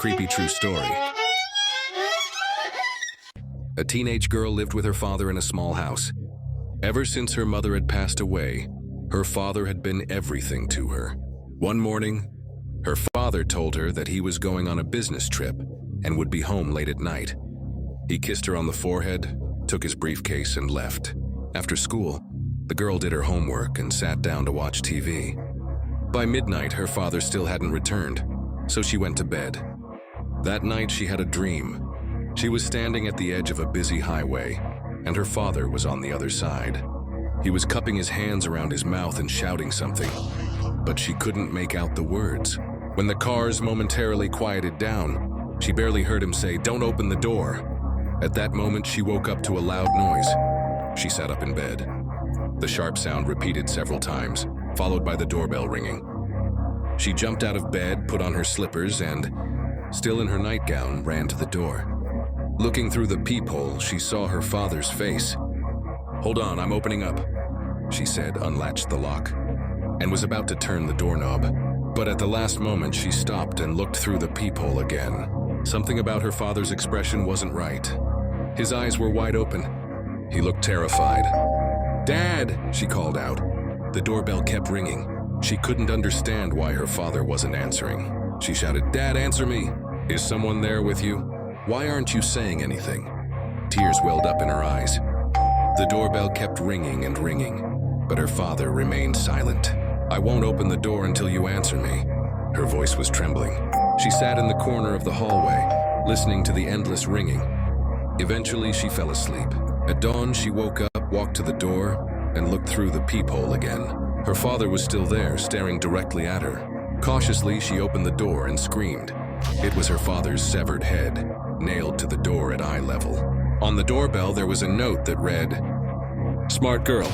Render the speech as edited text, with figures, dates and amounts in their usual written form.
creepy true story. A teenage girl lived with her father in a small house. Ever since her mother had passed away, her father had been everything to her. One morning, her father told her that he was going on a business trip and would be home late at night. He kissed her on the forehead, took his briefcase, and left. After school, the girl did her homework and sat down to watch TV. By midnight, her father still hadn't returned, so she went to bed. That night, she had a dream. She was standing at the edge of a busy highway, and her father was on the other side. He was cupping his hands around his mouth and shouting something, but she couldn't make out the words. When the cars momentarily quieted down, she barely heard him say, "Don't open the door." At that moment, she woke up to a loud noise. She sat up in bed. The sharp sound repeated several times, followed by the doorbell ringing. She jumped out of bed, put on her slippers, and, still in her nightgown, ran to the door. Looking through the peephole, she saw her father's face. "Hold on, I'm opening up," she said, unlatched the lock, and was about to turn the doorknob. But at the last moment, she stopped and looked through the peephole again. Something about her father's expression wasn't right. His eyes were wide open. He looked terrified. "Dad!" she called out. The doorbell kept ringing. She couldn't understand why her father wasn't answering. She shouted, "Dad, answer me! Is someone there with you? Why aren't you saying anything?" Tears welled up in her eyes. The doorbell kept ringing and ringing, but her father remained silent. "I won't open the door until you answer me." Her voice was trembling. She sat in the corner of the hallway, listening to the endless ringing. Eventually, she fell asleep. At dawn, she woke up, walked to the door, and looked through the peephole again. Her father was still there, staring directly at her. Cautiously, she opened the door and screamed. It was her father's severed head, nailed to the door at eye level. On the doorbell, there was a note that read, "Smart girl,